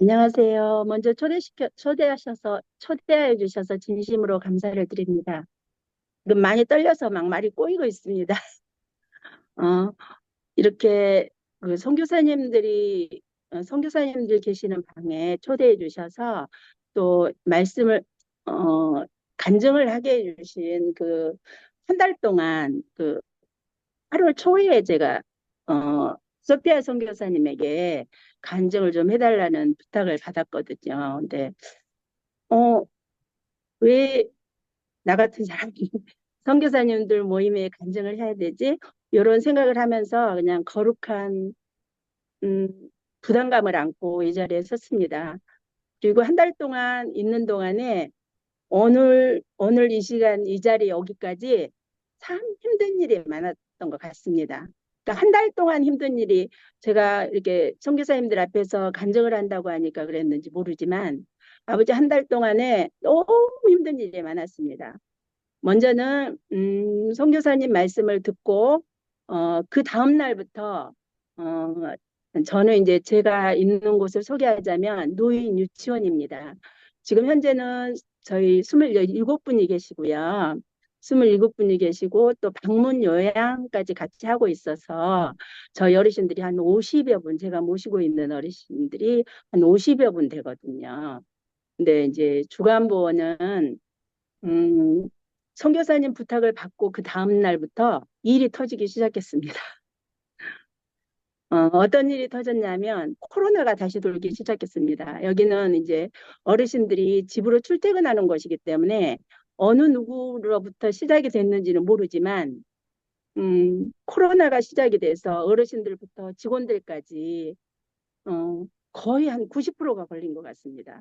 안녕하세요. 먼저 초대해 주셔서 진심으로 감사를 드립니다. 지금 많이 떨려서 막 말이 꼬이고 있습니다. 어, 이렇게 그 선교사님들 계시는 방에 초대해 주셔서 또 말씀을, 어, 간증을 하게 해 주신 그 한 달 동안 8월 초에 제가, 소피아 선교사님에게 간증을 좀 해달라는 부탁을 받았거든요. 근데, 어, 왜 나 같은 사람이 선교사님들 모임에 간증을 해야 되지? 이런 생각을 하면서 그냥 거룩한 음, 부담감을 안고 이 자리에 섰습니다. 그리고 한 달 동안 있는 동안에 오늘 이 시간 이 자리 여기까지 참 힘든 일이 많았던 것 같습니다. 그러니까 한 달 동안 힘든 일이 제가 이렇게 선교사님들 앞에서 간증을 한다고 하니까 그랬는지 모르지만 아버지 한 달 동안에 너무 힘든 일이 많았습니다. 먼저는 선교사님 말씀을 듣고 그 다음 날부터 어, 저는 이제 제가 있는 곳을 소개하자면 노인 유치원입니다. 지금 현재는 저희 27분이 계시고요. 27분이 계시고 또 방문 요양까지 같이 하고 있어서 저희 어르신들이 한 50여 분, 제가 모시고 있는 어르신들이 한 50여 분 되거든요. 근데 이제 주간보호는 음, 선교사님 부탁을 받고 그 다음 날부터 일이 터지기 시작했습니다. 어떤 일이 터졌냐면 코로나가 다시 돌기 시작했습니다. 여기는 이제 어르신들이 집으로 출퇴근하는 것이기 때문에 어느 누구로부터 시작이 됐는지는 모르지만 코로나가 시작이 돼서 어르신들부터 직원들까지 거의 한 90%가 걸린 것 같습니다.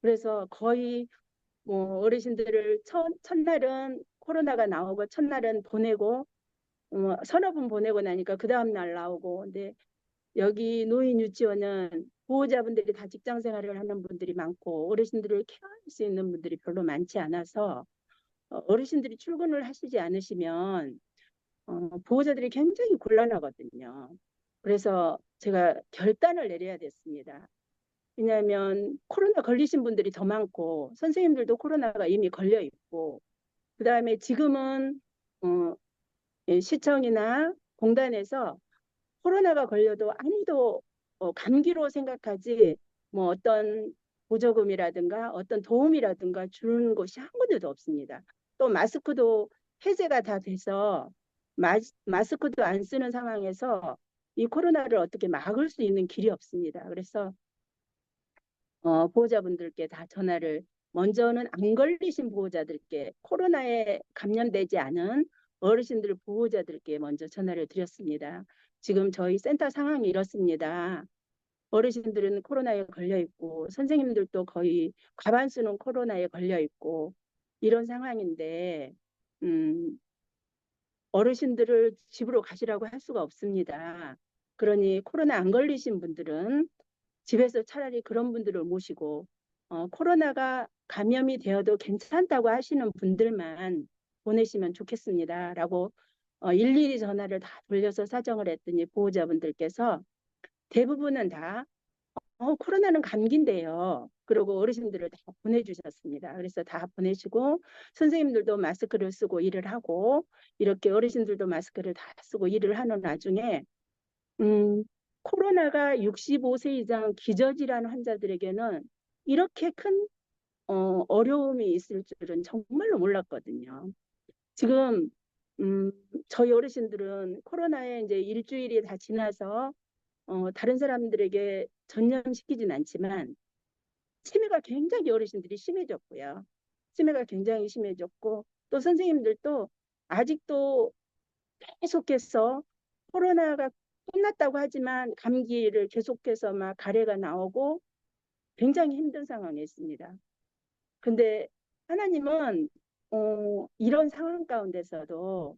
그래서 거의 뭐 어르신들을 첫날은 코로나가 나오고 첫날은 보내고 서너 분 보내고 나니까 그 다음 날 나오고 근데 여기 노인 유치원은 보호자분들이 다 직장 생활을 하는 분들이 많고 어르신들을 케어할 수 있는 분들이 별로 많지 않아서 어르신들이 출근을 하시지 않으시면 보호자들이 굉장히 곤란하거든요. 그래서 제가 결단을 내려야 됐습니다. 왜냐하면 코로나 걸리신 분들이 더 많고 선생님들도 코로나가 이미 걸려 있고 그다음에 지금은 어, 시청이나 공단에서 코로나가 걸려도 아무도 감기로 생각하지 뭐 어떤 보조금이라든가 어떤 도움이라든가 주는 곳이 한 군데도 없습니다. 또 마스크도 해제가 다 돼서 마스크도 안 쓰는 상황에서 이 코로나를 어떻게 막을 수 있는 길이 없습니다. 그래서 보호자분들께 다 전화를 먼저는 안 걸리신 보호자들께 코로나에 감염되지 않은 어르신들 보호자들께 먼저 전화를 드렸습니다. 지금 저희 센터 상황이 이렇습니다. 어르신들은 코로나에 걸려 있고 선생님들도 거의 과반수는 코로나에 걸려 있고 이런 상황인데 음, 어르신들을 집으로 가시라고 할 수가 없습니다. 그러니 코로나 안 걸리신 분들은 집에서 차라리 그런 분들을 모시고 코로나가 감염이 되어도 괜찮다고 하시는 분들만 보내시면 좋겠습니다라고 일일이 전화를 다 돌려서 사정을 했더니 보호자분들께서 대부분은 다 코로나는 감기인데요. 그리고 어르신들을 다 보내주셨습니다. 그래서 다 보내시고 선생님들도 마스크를 쓰고 일을 하고 이렇게 어르신들도 마스크를 다 쓰고 일을 하는 와중에 음, 코로나가 65세 이상 기저질환 환자들에게는 이렇게 큰 어려움이 있을 줄은 정말로 몰랐거든요. 지금 음, 저희 어르신들은 코로나에 이제 일주일이 다 지나서 다른 사람들에게 전염시키진 않지만 치매가 굉장히 어르신들이 심해졌고요. 치매가 굉장히 심해졌고 또 선생님들도 아직도 계속해서 코로나가 끝났다고 하지만 감기를 계속해서 막 가래가 나오고 굉장히 힘든 상황에 있습니다. 근데 하나님은 이런 상황 가운데서도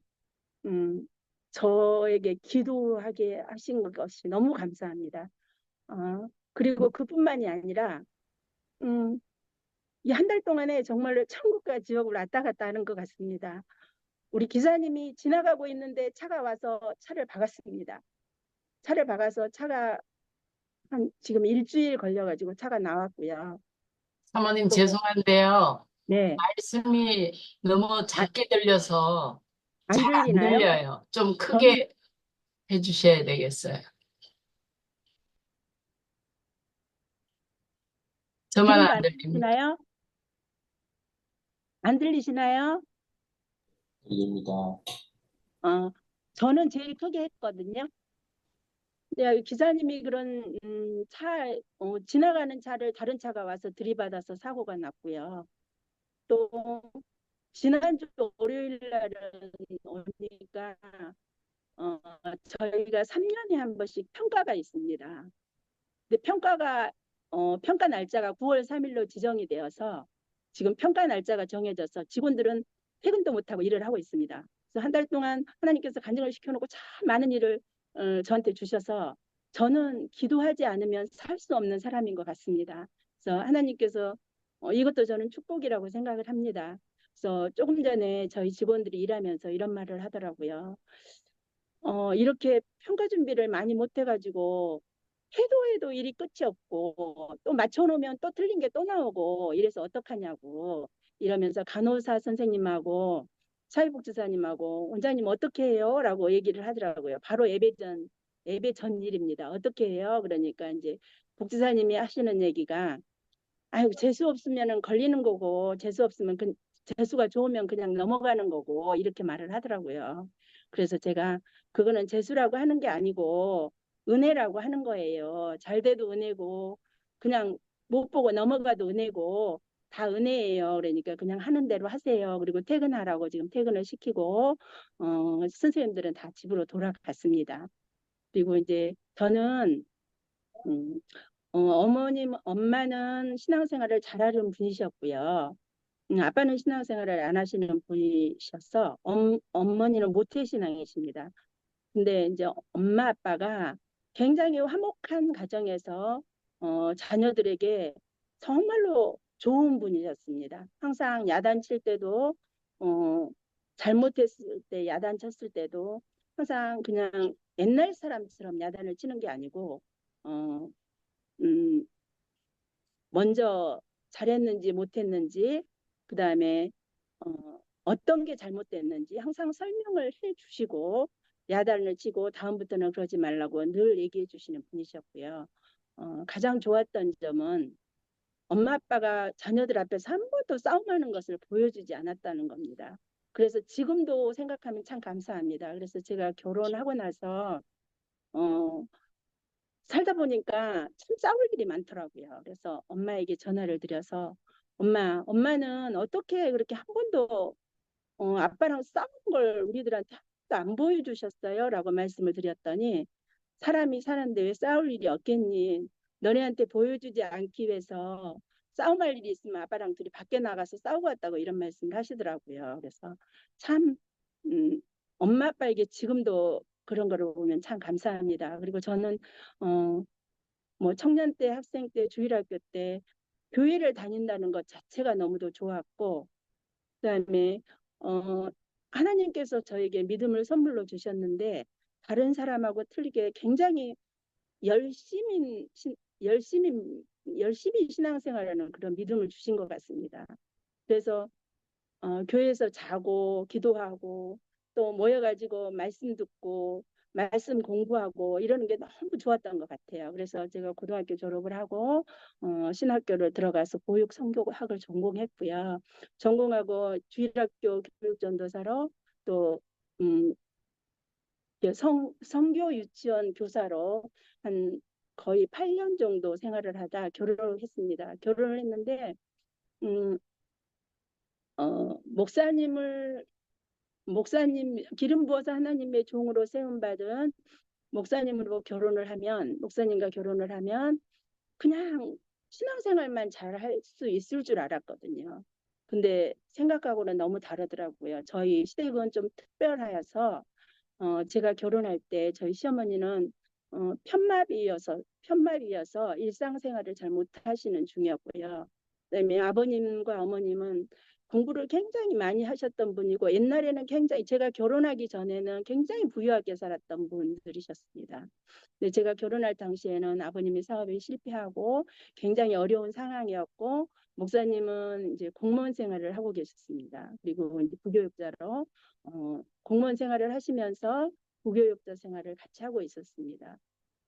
음, 저에게 기도하게 하신 것이 너무 감사합니다. 그리고 그뿐만이 아니라 음, 이 한 달 동안에 정말로 천국과 지옥을 왔다 갔다 하는 것 같습니다. 우리 기사님이 지나가고 있는데 차가 와서 차를 박았습니다. 차를 박아서 차가 한 지금 일주일 걸려가지고 차가 나왔고요. 사모님 또 죄송한데요. 네, 말씀이 너무 아, 작게 들려서 안 잘 안 들리나요? 들려요. 좀 저는 크게 해주셔야 되겠어요. 저만 지금도 안 안 들립니다. 들리시나요? 안 들리시나요? 들립니다. 어, 저는 제일 크게 했거든요. 네, 기사님이 그런 지나가는 차를 다른 차가 와서 들이받아서 사고가 났고요. 또 지난주 월요일 날은 오니까 어, 저희가 3년에 한 번씩 평가가 있습니다. 근데 평가 날짜가 9월 3일로 지정이 되어서 지금 평가 날짜가 정해져서 직원들은 퇴근도 못하고 일을 하고 있습니다. 그래서 한 달 동안 하나님께서 간증을 시켜놓고 참 많은 일을 저한테 주셔서 저는 기도하지 않으면 살 수 없는 사람인 것 같습니다. 그래서 하나님께서 이것도 저는 축복이라고 생각을 합니다. 그래서 조금 전에 저희 직원들이 일하면서 이런 말을 하더라고요. 이렇게 평가 준비를 많이 못 해가지고 해도 일이 끝이 없고 또 맞춰놓으면 또 틀린 게 또 나오고 이래서 어떡하냐고 이러면서 간호사 선생님하고 사회복지사님하고 원장님 어떻게 해요? 라고 얘기를 하더라고요. 바로 예배 전 일입니다. 어떻게 해요? 그러니까 이제 복지사님이 하시는 얘기가 아유 재수 없으면은 걸리는 거고 재수 없으면 재수가 좋으면 그냥 넘어가는 거고 이렇게 말을 하더라고요. 그래서 제가 그거는 재수라고 하는 게 아니고 은혜라고 하는 거예요. 잘 돼도 은혜고 그냥 못 보고 넘어가도 은혜고 다 은혜예요. 그러니까 그냥 하는 대로 하세요. 그리고 퇴근하라고 지금 퇴근을 시키고 선생님들은 다 집으로 돌아갔습니다. 그리고 이제 저는 음, 엄마는 신앙생활을 잘하는 분이셨고요. 아빠는 신앙생활을 안 하시는 분이셔서 어머니는 모태신앙이십니다. 근데 이제 엄마 아빠가 굉장히 화목한 가정에서 자녀들에게 정말로 좋은 분이셨습니다. 항상 야단 칠 때도 어, 잘못했을 때 야단 쳤을 때도 항상 그냥 옛날 사람처럼 야단을 치는 게 아니고 어, 음, 먼저 잘했는지 못했는지 그다음에 어떤 게 잘못됐는지 항상 설명을 해 주시고 야단을 치고 다음부터는 그러지 말라고 늘 얘기해 주시는 분이셨고요. 가장 좋았던 점은 엄마 아빠가 자녀들 앞에서 한 번도 싸움하는 것을 보여주지 않았다는 겁니다. 그래서 지금도 생각하면 참 감사합니다. 그래서 제가 결혼하고 나서 어, 살다 보니까 참 싸울 일이 많더라고요. 그래서 엄마에게 전화를 드려서 엄마는 어떻게 그렇게 한 번도 아빠랑 싸운 걸 우리들한테 한 번도 안 보여주셨어요? 라고 말씀을 드렸더니 사람이 사는데 왜 싸울 일이 없겠니? 너네한테 보여주지 않기 위해서 싸움할 일이 있으면 아빠랑 둘이 밖에 나가서 싸우고 왔다고 이런 말씀을 하시더라고요. 그래서 참 엄마 아빠에게 지금도 그런 거를 보면 참 감사합니다. 그리고 저는 어, 뭐 청년 때, 학생 때, 주일학교 때 교회를 다닌다는 것 자체가 너무도 좋았고, 그다음에 어, 하나님께서 저에게 믿음을 선물로 주셨는데 다른 사람하고 틀리게 굉장히 열심히 열심히 열심히 신앙생활하는 그런 믿음을 주신 것 같습니다. 그래서 교회에서 자고 기도하고 또 모여가지고 말씀 듣고 말씀 공부하고 이러는 게 너무 좋았던 것 같아요. 그래서 제가 고등학교 졸업을 하고 신학교를 들어가서 보육 성교학을 전공했고요. 전공하고 주일학교 교육전도사로 또 음, 성교 유치원 교사로 한 거의 8년 정도 생활을 하다 결혼을 했습니다. 결혼을 했는데 음, 목사님 기름 부어서 하나님의 종으로 세움 받은 목사님으로 목사님과 결혼을 하면 그냥 신앙생활만 잘 할 수 있을 줄 알았거든요. 근데 생각하고는 너무 다르더라고요. 저희 시댁은 좀 특별하여서 제가 결혼할 때 저희 시어머니는 편마비여서 일상생활을 잘 못하시는 중이었고요. 그다음에 아버님과 어머님은 공부를 굉장히 많이 하셨던 분이고 옛날에는 굉장히 제가 결혼하기 전에는 굉장히 부유하게 살았던 분들이셨습니다. 근데 제가 결혼할 당시에는 아버님이 사업에 실패하고 굉장히 어려운 상황이었고 목사님은 이제 공무원 생활을 하고 계셨습니다. 그리고 이제 부교육자로 공무원 생활을 하시면서 부교육자 생활을 같이 하고 있었습니다.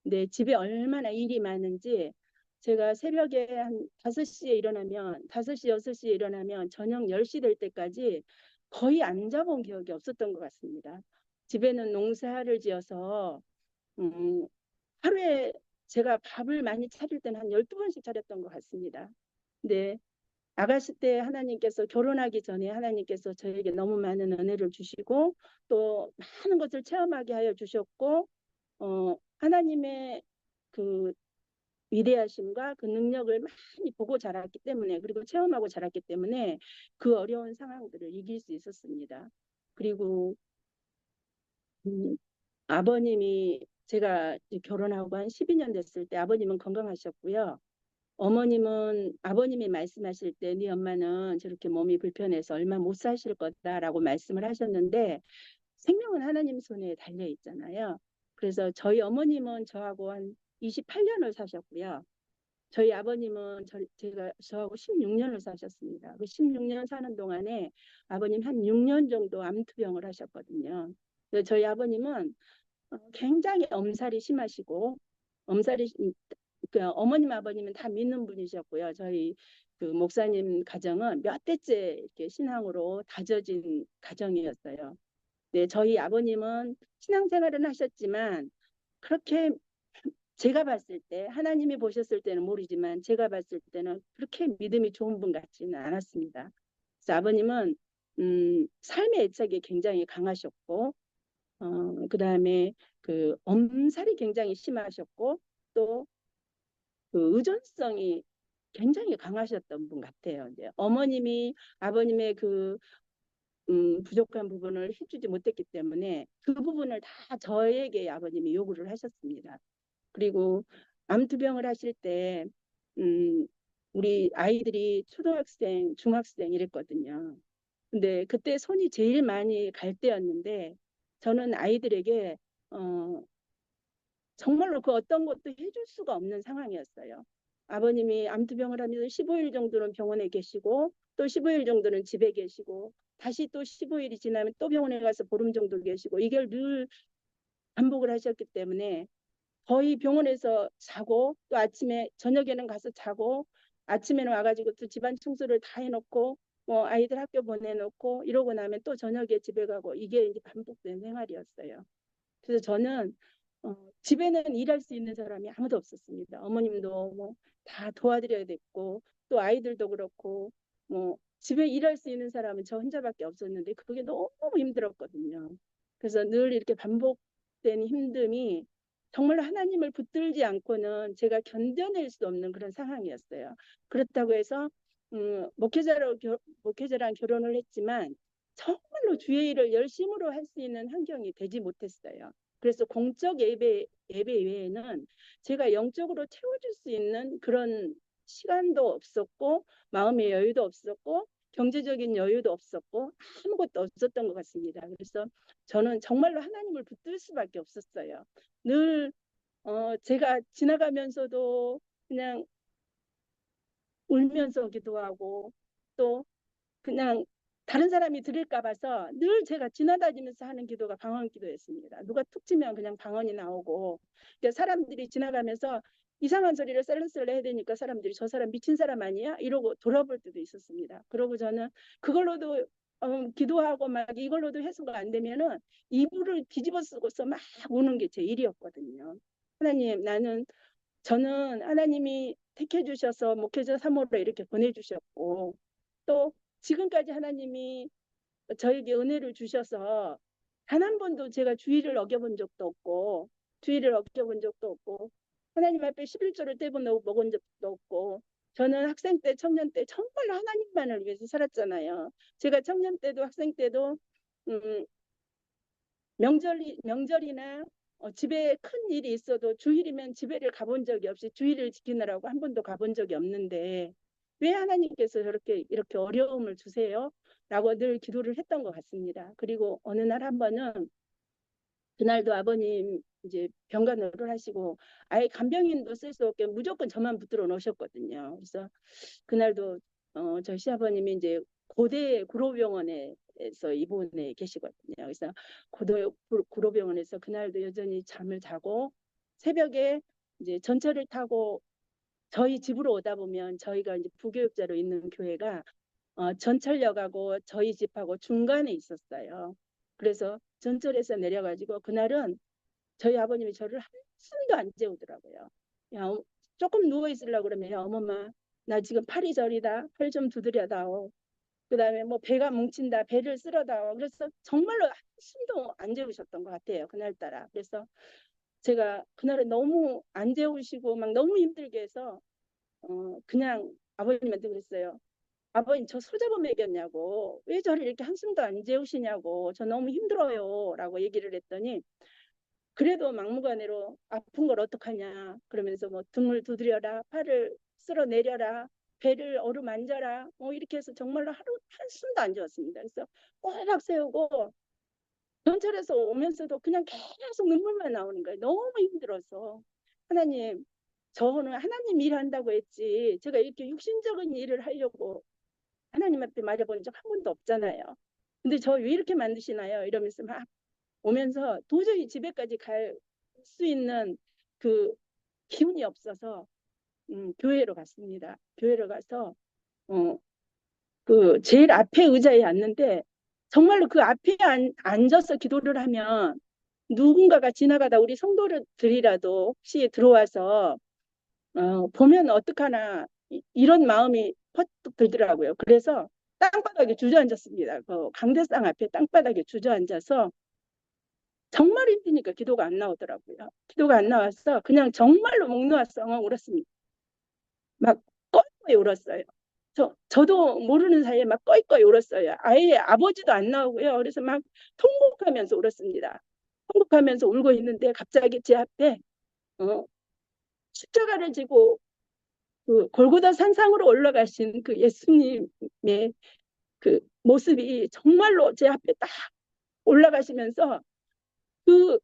근데 집에 얼마나 일이 많은지 제가 새벽에 한 5시에 일어나면 5시, 6시에 일어나면 저녁 10시 될 때까지 거의 안 자본 기억이 없었던 것 같습니다. 집에는 농사를 지어서 음, 하루에 제가 밥을 많이 차릴 때는 한 12번씩 차렸던 것 같습니다. 근데 아가씨 때 하나님께서 결혼하기 전에 하나님께서 저에게 너무 많은 은혜를 주시고 또 많은 것을 체험하게 하여 주셨고 하나님의 그 위대하심과 그 능력을 많이 보고 자랐기 때문에 그리고 체험하고 자랐기 때문에 그 어려운 상황들을 이길 수 있었습니다. 그리고 음, 아버님이 제가 결혼하고 한 12년 됐을 때 아버님은 건강하셨고요. 어머님은 아버님이 말씀하실 때 네 엄마는 저렇게 몸이 불편해서 얼마 못 사실 거다라고 말씀을 하셨는데 생명은 하나님 손에 달려 있잖아요. 그래서 저희 어머님은 저하고 한 28년을 사셨고요. 저희 아버님은 제가 저하고 16년을 사셨습니다. 그 16년 사는 동안에 아버님 한 6년 정도 암투병을 하셨거든요. 그래서 저희 아버님은 굉장히 엄살이 심하시고 엄살이 그 어머님 아버님은 다 믿는 분이셨고요. 저희 그 목사님 가정은 몇 대째 이렇게 신앙으로 다져진 가정이었어요. 네, 저희 아버님은 신앙생활은 하셨지만 그렇게 제가 봤을 때 하나님이 보셨을 때는 모르지만 제가 봤을 때는 그렇게 믿음이 좋은 분 같지는 않았습니다. 그래서 아버님은 삶의 애착이 굉장히 강하셨고 그다음에 그 엄살이 굉장히 심하셨고 또 그 의존성이 굉장히 강하셨던 분 같아요. 이제 어머님이 아버님의 그 부족한 부분을 해주지 못했기 때문에 그 부분을 다 저에게 아버님이 요구를 하셨습니다. 그리고 암투병을 하실 때 우리 아이들이 초등학생, 중학생 이랬거든요. 근데 그때 손이 제일 많이 갈 때였는데 저는 아이들에게 어, 정말로 그 어떤 것도 해줄 수가 없는 상황이었어요. 아버님이 암투병을 하면서 15일 정도는 병원에 계시고 또 15일 정도는 집에 계시고 다시 또 15일이 지나면 또 병원에 가서 보름 정도 계시고 이걸 늘 반복을 하셨기 때문에 거의 병원에서 자고 또 아침에 저녁에는 가서 자고 아침에는 와가지고 또 집안 청소를 다 해놓고 뭐 아이들 학교 보내놓고 이러고 나면 또 저녁에 집에 가고 이게 이제 반복된 생활이었어요. 그래서 저는 집에는 일할 수 있는 사람이 아무도 없었습니다. 어머님도 뭐 다 도와드려야 됐고 또 아이들도 그렇고 뭐 집에 일할 수 있는 사람은 저 혼자밖에 없었는데 그게 너무 힘들었거든요. 그래서 늘 이렇게 반복된 힘듦이 정말 하나님을 붙들지 않고는 제가 견뎌낼 수 없는 그런 상황이었어요. 그렇다고 해서 목회자랑 결혼을 했지만 정말로 주의 일을 열심으로 할 수 있는 환경이 되지 못했어요. 그래서 공적 예배 외에는 제가 영적으로 채워줄 수 있는 그런 시간도 없었고 마음의 여유도 없었고 경제적인 여유도 없었고 아무것도 없었던 것 같습니다. 그래서 저는 정말로 하나님을 붙들 수밖에 없었어요. 늘 제가 지나가면서도 그냥 울면서 기도하고 또 그냥 다른 사람이 들을까 봐서 늘 제가 지나다니면서 하는 기도가 방언 기도였습니다. 누가 툭 치면 그냥 방언이 나오고 그러니까 사람들이 지나가면서 이상한 소리를 썰렁썰렁 해야 되니까 사람들이 저 사람 미친 사람 아니야? 이러고 돌아볼 때도 있었습니다. 그러고 저는 그걸로도 기도하고 막 이걸로도 해소가 안 되면은 이불을 뒤집어 쓰고서 막 우는 게 제 일이었거든요. 하나님, 저는 하나님이 택해 주셔서 목회자 3호로 이렇게 보내주셨고 또 지금까지 하나님이 저에게 은혜를 주셔서 단 한 번도 제가 주의를 어겨본 적도 없고 하나님 앞에 11조를 떼고 먹은 적도 없고 저는 학생 때 청년 때 정말로 하나님만을 위해서 살았잖아요. 제가 청년 때도 학생 때도 음, 명절이나 집에 큰 일이 있어도 주일이면 집에를 가본 적이 없이 주일을 지키느라고 한 번도 가본 적이 없는데 왜 하나님께서 이렇게 어려움을 주세요? 라고 늘 기도를 했던 것 같습니다. 그리고 어느 날 한 번은 그날도 아버님 이제 병간호를 하시고 아예 간병인도 쓸 수 없게 무조건 저만 붙들어 놓으셨거든요. 그래서 그날도 저희 시아버님이 이제 고대 구로병원에서 입원해 계시거든요. 그래서 고대 구로병원에서 그날도 여전히 잠을 자고 새벽에 이제 전철을 타고 저희 집으로 오다 보면 저희가 이제 부교육자로 있는 교회가 전철역하고 저희 집하고 중간에 있었어요. 그래서 전철에서 내려가지고 그날은 저희 아버님이 저를 한숨도 안 재우더라고요. 야, 조금 누워 있으려고 그러면 야, 어머마 나 지금 팔이 저리다. 팔 좀 두드려다오. 그다음에 뭐 배가 뭉친다. 배를 쓸어다오. 그래서 정말로 한숨도 안 재우셨던 것 같아요. 그날따라. 그래서 제가 그날에 너무 안 재우시고 막 너무 힘들게 해서 그냥 아버님한테 그랬어요. 아버님 저 소자범 먹였냐고 왜 저를 이렇게 한숨도 안 재우시냐고 저 너무 힘들어요 라고 얘기를 했더니 그래도 막무가내로 아픈 걸 어떡하냐 그러면서 뭐 등을 두드려라 팔을 쓸어내려라 배를 어루만져라 뭐 이렇게 해서 정말로 하루 한숨도 안 재웠습니다. 그래서 꼬박 세우고 전철에서 오면서도 그냥 계속 눈물만 나오는 거예요. 너무 힘들어서 하나님 저는 하나님 일한다고 했지 제가 이렇게 육신적인 일을 하려고 하나님 앞에 말해본 적 한 번도 없잖아요. 근데 저 왜 이렇게 만드시나요? 이러면서 막 오면서 도저히 집에까지 갈 수 있는 그 기운이 없어서 교회로 갔습니다. 교회로 가서 그 제일 앞에 의자에 앉는데 정말로 그 앞에 앉아서 기도를 하면 누군가가 지나가다 우리 성도들이라도 혹시 들어와서 보면 어떡하나 이런 마음이 퍼뜩 들더라고요. 그래서 땅바닥에 주저앉았습니다. 그 강대상 앞에 땅바닥에 주저앉아서 정말 힘드니까 기도가 안 나오더라고요. 기도가 안 나와서 그냥 정말로 목 놓아서 울었습니다. 막 껄껄이 울었어요. 저도 모르는 사이에 막 껄껄이 울었어요. 아예 아버지도 안 나오고요. 그래서 막 통곡하면서 울었습니다. 통곡하면서 울고 있는데 갑자기 제 앞에 십자가를 지고 그 골고다 산상으로 올라가신 그 예수님의 그 모습이 정말로 제 앞에 딱 올라가시면서 그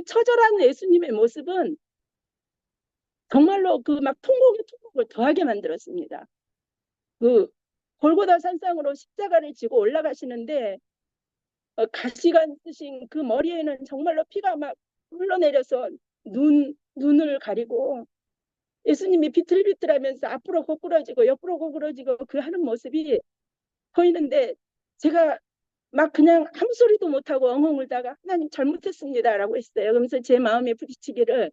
처절한 예수님의 모습은 정말로 그 막 통곡을 더하게 만들었습니다. 그 골고다 산상으로 십자가를 지고 올라가시는데 가시가 쓰신 그 머리에는 정말로 피가 막 흘러내려서 눈을 가리고 예수님이 비틀비틀하면서 앞으로 고꾸러지고 옆으로 고꾸러지고 그 하는 모습이 보이는데 제가 막 그냥 아무 소리도 못하고 엉엉 울다가 하나님 잘못했습니다라고 했어요. 그러면서 제 마음에 부딪히기를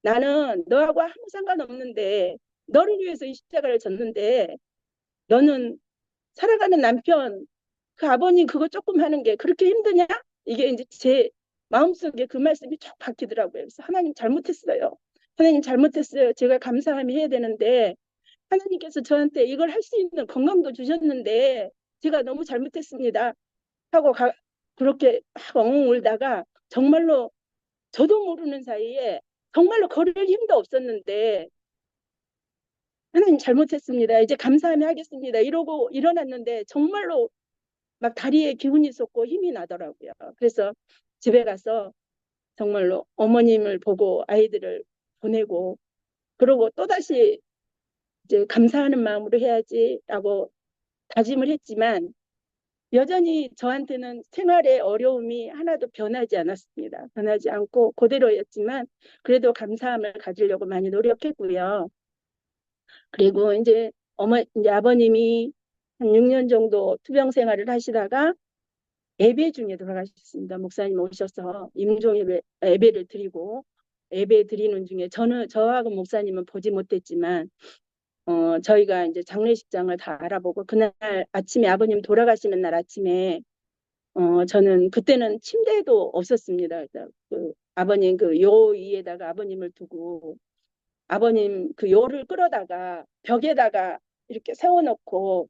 나는 너하고 아무 상관없는데 너를 위해서 이 십자가를 졌는데 너는 살아가는 남편 그 아버님 그거 조금 하는 게 그렇게 힘드냐? 이게 이제 제 마음속에 그 말씀이 쭉 박히더라고요. 그래서 하나님 잘못했어요. 하나님 잘못했어요. 제가 감사함이 해야 되는데 하나님께서 저한테 이걸 할 수 있는 건강도 주셨는데 제가 너무 잘못했습니다. 하고 그렇게 막 엉엉 울다가 정말로 저도 모르는 사이에 정말로 걸을 힘도 없었는데 하나님 잘못했습니다. 이제 감사하며 하겠습니다. 이러고 일어났는데 정말로 막 다리에 기운이 솟고 힘이 나더라고요. 그래서 집에 가서 정말로 어머님을 보고 아이들을 보내고 그러고 또다시 이제 감사하는 마음으로 해야지라고 다짐을 했지만 여전히 저한테는 생활의 어려움이 하나도 변하지 않았습니다. 변하지 않고 그대로였지만 그래도 감사함을 가지려고 많이 노력했고요. 그리고 이제 아버님이 한 6년 정도 투병 생활을 하시다가 예배 중에 돌아가셨습니다. 목사님 오셔서 임종 예배를 드리고 예배 드리는 중에 저하고 목사님은 보지 못했지만 저희가 이제 장례식장을 다 알아보고 그날 아침에 아버님 돌아가시는 날 아침에 저는 그때는 침대도 없었습니다. 그래서 그 아버님 그 요 위에다가 아버님을 두고 아버님 그 요를 끌어다가 벽에다가 이렇게 세워놓고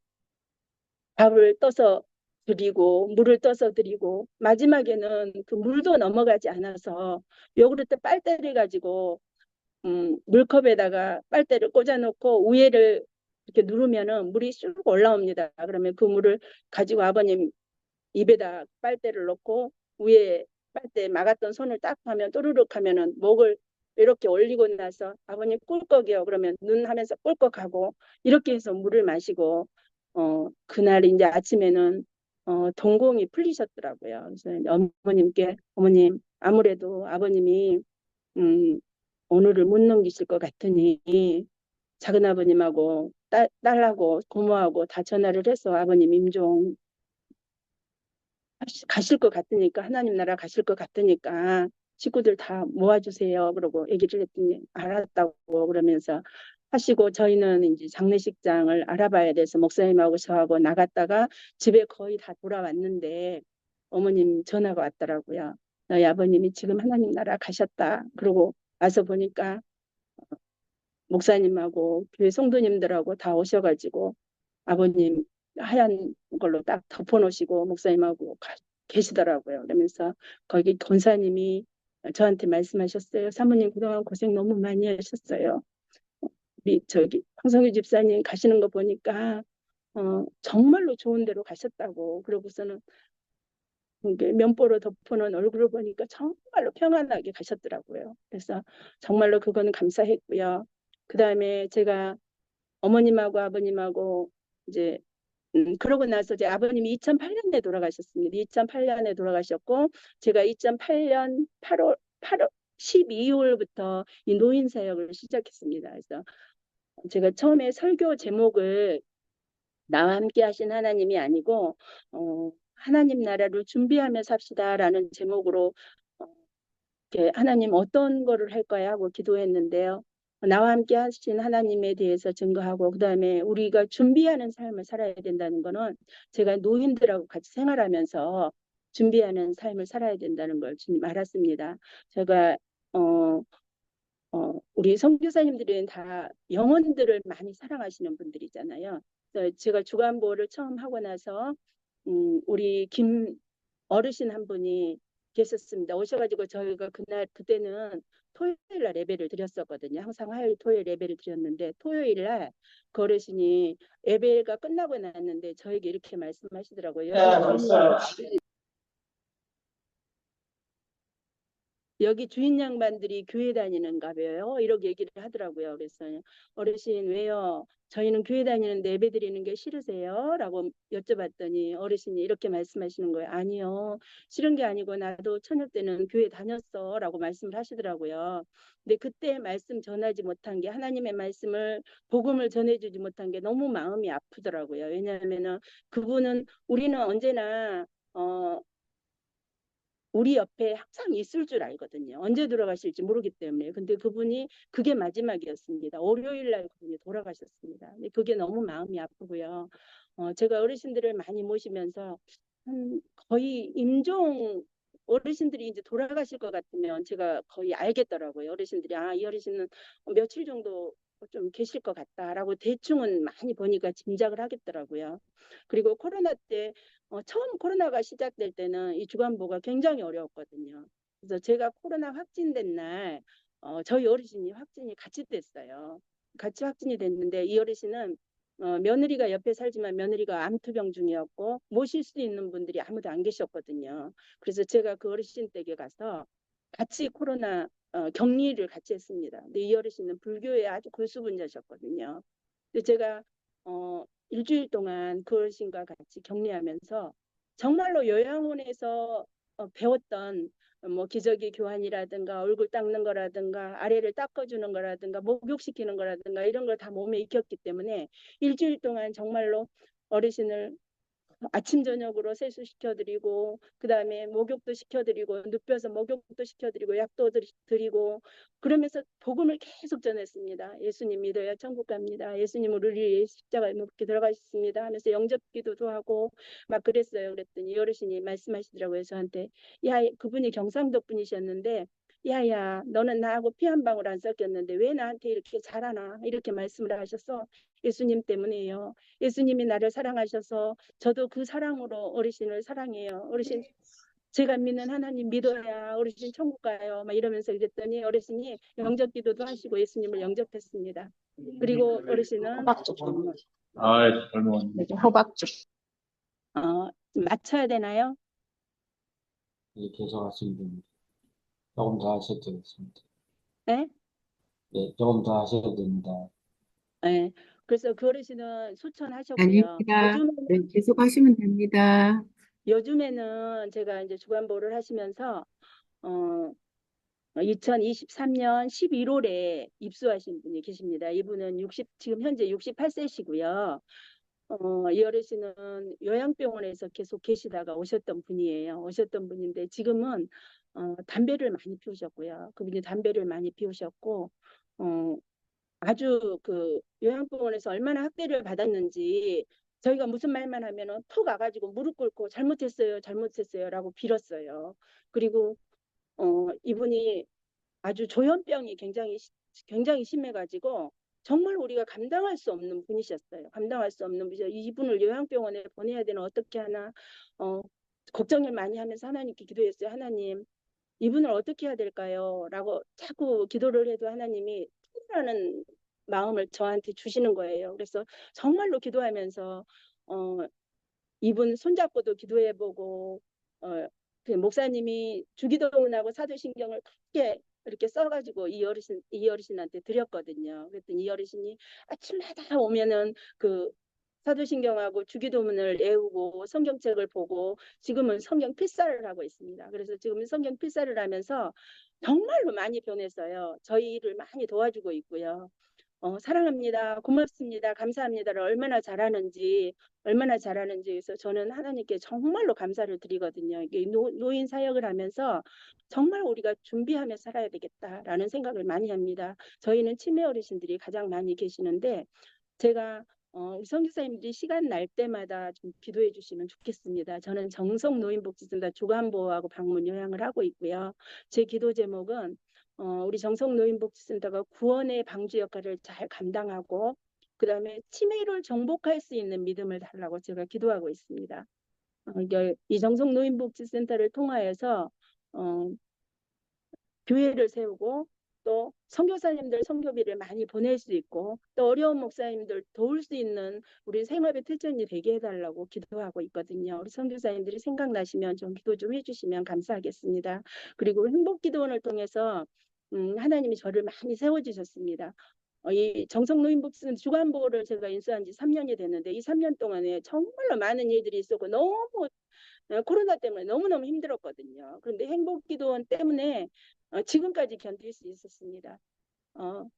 밥을 떠서 드리고 물을 떠서 드리고 마지막에는 그 물도 넘어가지 않아서 요구르트 빨대를 가지고 물컵에다가 빨대를 꽂아놓고 우에를 이렇게 누르면은 물이 쑥 올라옵니다. 그러면 그 물을 가지고 아버님 입에다 빨대를 넣고 위에 빨대 막았던 손을 딱 하면 또르륵 하면은 목을 이렇게 올리고 나서 아버님 꿀꺽이요. 그러면 눈 하면서 꿀꺽하고 이렇게 해서 물을 마시고 그날 이제 아침에는 동공이 풀리셨더라고요. 그래서 어머님께 어머님 아무래도 아버님이 음, 오늘을 못 넘기실 것 같으니 작은아버님하고 딸하고 고모하고 다 전화를 해서 아버님 임종 가실 것 같으니까 하나님 나라 가실 것 같으니까 식구들 다 모아주세요. 그러고 얘기를 했더니 알았다고 그러면서 하시고 저희는 이제 장례식장을 알아봐야 돼서 목사님하고 저하고 나갔다가 집에 거의 다 돌아왔는데 어머님 전화가 왔더라고요. 너희 아버님이 지금 하나님 나라 가셨다. 그러고 와서 보니까 목사님하고 교회 성도님들하고 다 오셔가지고 아버님 하얀 걸로 딱 덮어놓으시고 목사님하고 계시더라고요. 그러면서 거기 권사님이 저한테 말씀하셨어요. 사모님 그동안 고생 너무 많이 하셨어요. 우리 저기 황성규 집사님 가시는 거 보니까 정말로 좋은 데로 가셨다고. 그러고서는 이게 면보로 덮어놓은 얼굴을 보니까 정말로 평안하게 가셨더라고요. 그래서 정말로 그거는 감사했고요. 그 다음에 제가 어머님하고 아버님하고 이제 그러고 나서 이제 아버님이 2008년에 돌아가셨습니다. 2008년에 돌아가셨고 제가 2008년 8월 12월부터 이 노인 사역을 시작했습니다. 그래서 제가 처음에 설교 제목을 나와 함께 하신 하나님이 아니고 하나님 나라를 준비하며 삽시다라는 제목으로 이렇게 하나님 어떤 거를 할 거야 하고 기도했는데요. 나와 함께 하신 하나님에 대해서 증거하고 그다음에 우리가 준비하는 삶을 살아야 된다는 거는 제가 노인들하고 같이 생활하면서 준비하는 삶을 살아야 된다는 걸 주님 알았습니다. 제가 우리 선교사님들은 다 영혼들을 많이 사랑하시는 분들이잖아요. 그래서 제가 주간보를 처음 하고 나서 우리 김 어르신 한 분이 계셨습니다. 오셔가지고 저희가 그때는 토요일 날 예배를 드렸었거든요. 항상 화요일 토요일 예배를 드렸는데 토요일 날 그 어르신이 예배가 끝나고 났는데 저에게 이렇게 말씀하시더라고요. 여기 주인 양반들이 교회 다니는가 봐요. 이렇게 얘기를 하더라고요. 그래서 어르신 왜요? 저희는 교회 다니는데 예배 드리는 게 싫으세요? 라고 여쭤봤더니 어르신이 이렇게 말씀하시는 거예요. 아니요. 싫은 게 아니고 나도 처녀 때는 교회 다녔어. 라고 말씀을 하시더라고요. 근데 그때 말씀 전하지 못한 게 하나님의 말씀을 복음을 전해주지 못한 게 너무 마음이 아프더라고요. 왜냐하면은 그분은 우리는 언제나 우리 옆에 항상 있을 줄 알거든요. 언제 돌아가실지 모르기 때문에. 근데 그분이 그게 마지막이었습니다. 월요일 날 그분이 돌아가셨습니다. 근데 그게 너무 마음이 아프고요. 제가 어르신들을 많이 모시면서 거의 임종 어르신들이 이제 돌아가실 것 같으면 제가 거의 알겠더라고요. 어르신들이 이 어르신은 며칠 정도 좀 계실 것 같다라고 대충은 많이 보니까 짐작을 하겠더라고요. 그리고 코로나 때 처음 코로나가 시작될 때는 이 주간보가 굉장히 어려웠거든요. 그래서 제가 코로나 확진된 날 저희 어르신이 확진이 같이 됐어요. 같이 확진이 됐는데 이 어르신은 며느리가 옆에 살지만 며느리가 암투병 중이었고 모실 수 있는 분들이 아무도 안 계셨거든요. 그래서 제가 그 어르신 댁에 가서 같이 코로나 격리를 같이 했습니다. 근데 이 어르신은 불교의 아주 골수분자셨거든요. 근데 제가 일주일 동안 그 어르신과 같이 격리하면서 정말로 요양원에서 배웠던 뭐 기저귀 교환이라든가 얼굴 닦는 거라든가 아래를 닦아주는 거라든가 목욕시키는 거라든가 이런 걸 다 몸에 익혔기 때문에 일주일 동안 정말로 어르신을 아침 저녁으로 세수시켜드리고 그다음에 목욕도 시켜드리고 눕혀서 목욕도 시켜드리고 약도 드리고 그러면서 복음을 계속 전했습니다. 예수님 믿어야 천국 갑니다. 예수님을 우리 위해 십자가에 못 박혀 들어가셨습니다 하면서 영접기도도 하고 막 그랬어요. 그랬더니 어르신이 말씀하시더라고요. 저한테 야 그분이 경상도 분이셨는데 야야 너는 나하고 피 한 방울 안 섞였는데 왜 나한테 이렇게 잘하나 이렇게 말씀을 하셔서 예수님 때문에요. 예수님이 나를 사랑하셔서 저도 그 사랑으로 어르신을 사랑해요. 어르신 제가 믿는 하나님 믿어야 어르신 천국 가요. 막 이러면서 그랬더니 어르신이 영접 기도도 하시고 예수님을 영접했습니다. 그리고 어르신은 호박죽. 아, 젊은 이제 호박죽. 좀 맞춰야 되나요? 계속 하시면 됩니다. 조금 더 하셔도 되겠습니다. 네? 네, 조금 더 하셔도 됩니다. 네. 그래서 그 어르신은 소천하셨고요. 아닙니다. 네, 계속 하시면 됩니다. 요즘에는 제가 이제 주간보를 하시면서 2023년 11월에 입수하신 분이 계십니다. 이분은 지금 현재 68세시고요. 이 어르신은 요양병원에서 계속 계시다가 오셨던 분이에요. 오셨던 분인데 지금은 담배를 많이 피우셨고요. 그분이 담배를 많이 피우셨고 어, 아주 그 요양병원에서 얼마나 학대를 받았는지 저희가 무슨 말만 하면은 톡 와가지고 무릎 꿇고 잘못했어요, 잘못했어요라고 빌었어요. 그리고 이분이 아주 조현병이 굉장히 심해가지고 정말 우리가 감당할 수 없는 분이셨어요. 감당할 수 없는 분이죠. 이분을 요양병원에 보내야 되나 어떻게 하나 걱정을 많이 하면서 하나님께 기도했어요. 하나님, 이분을 어떻게 해야 될까요? 라고 자꾸 기도를 해도 하나님이 통하는 마음을 저한테 주시는 거예요. 그래서 정말로 기도하면서 어, 이분 손잡고도 기도해보고 그 목사님이 주기도문하고 사도신경을 크게 이렇게 써가지고 이 어르신한테 드렸거든요. 그랬더니 이 어르신이 아침마다 오면은 그 사도신경하고 주기도문을 외우고 성경책을 보고 지금은 성경 필사를 하고 있습니다. 그래서 지금은 성경 필사를 하면서 정말로 많이 변했어요. 저희 일을 많이 도와주고 있고요. 사랑합니다. 고맙습니다. 감사합니다를 얼마나 잘하는지 해서 저는 하나님께 정말로 감사를 드리거든요. 이게 노인 사역을 하면서 정말 우리가 준비하며 살아야 되겠다라는 생각을 많이 합니다. 저희는 치매 어르신들이 가장 많이 계시는데 제가 우리 선교사님들이 시간 날 때마다 좀 기도해 주시면 좋겠습니다. 저는 정성노인복지센터 주간보호하고 방문 요양을 하고 있고요. 제 기도 제목은 우리 정성노인복지센터가 구원의 방주 역할을 잘 감당하고 그다음에 치매를 정복할 수 있는 믿음을 달라고 제가 기도하고 있습니다. 이 정성노인복지센터를 통하여서 어, 교회를 세우고 또 선교사님들 선교비를 많이 보낼 수 있고 또 어려운 목사님들 도울 수 있는 우리 생업의 특전이 되게 해달라고 기도하고 있거든요. 우리 선교사님들이 생각나시면 좀 기도 좀 해주시면 감사하겠습니다. 그리고 행복기도원을 통해서 하나님이 저를 많이 세워주셨습니다. 이 정성노인복지는 주간보호를 제가 인수한 지 3년이 됐는데 이 3년 동안에 정말로 많은 일들이 있었고 너무 코로나 때문에 너무너무 힘들었거든요. 그런데 행복기도원 때문에 지금까지 견딜 수 있었습니다. 어,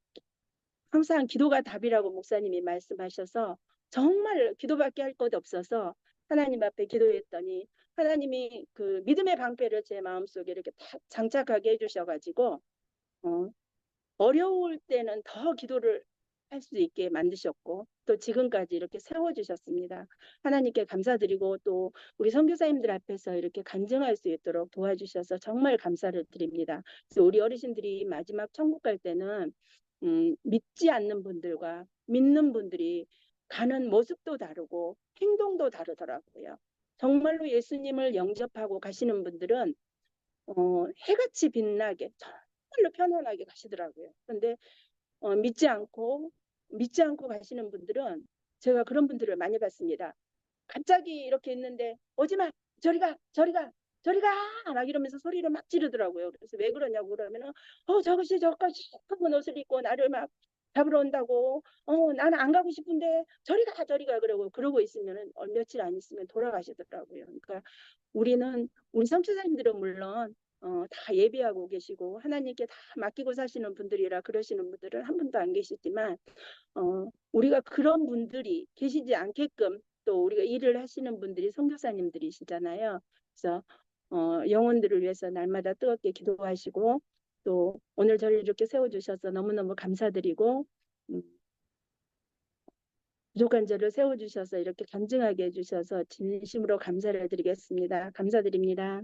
항상 기도가 답이라고 목사님이 말씀하셔서 정말 기도밖에 할 것 없어서 하나님 앞에 기도했더니 하나님이 그 믿음의 방패를 제 마음속에 이렇게 다 장착하게 해주셔가지고 어려울 때는 더 기도를 할 수 있게 만드셨고 또 지금까지 이렇게 세워주셨습니다. 하나님께 감사드리고 또 우리 선교사님들 앞에서 이렇게 간증할 수 있도록 도와주셔서 정말 감사를 드립니다. 그래서 우리 어르신들이 마지막 천국 갈 때는 믿지 않는 분들과 믿는 분들이 가는 모습도 다르고 행동도 다르더라고요. 정말로 예수님을 영접하고 가시는 분들은 해같이 빛나게 정말로 편안하게 가시더라고요. 그런데 믿지 않고 가시는 분들은 제가 그런 분들을 많이 봤습니다. 갑자기 이렇게 있는데 오지 마, 저리 가, 저리 가, 저리 가, 막 이러면서 소리를 막 지르더라고요. 그래서 왜 그러냐고 그러면은 저것이 한번 옷을 입고 나를 막 잡으러 온다고. 나는 안 가고 싶은데 저리 가, 저리 가 그러고 있으면은 며칠 안 있으면 돌아가시더라고요. 그러니까 우리 선교사님들은 물론 다 예배하고 계시고 하나님께 다 맡기고 사시는 분들이라 그러시는 분들은 한 분도 안 계시지만 우리가 그런 분들이 계시지 않게끔 또 우리가 일을 하시는 분들이 선교사님들이시잖아요. 그래서 영혼들을 위해서 날마다 뜨겁게 기도하시고 또 오늘 저를 이렇게 세워주셔서 너무너무 감사드리고 부족한 저를 세워주셔서 이렇게 간증하게 해주셔서 진심으로 감사를 드리겠습니다. 감사드립니다.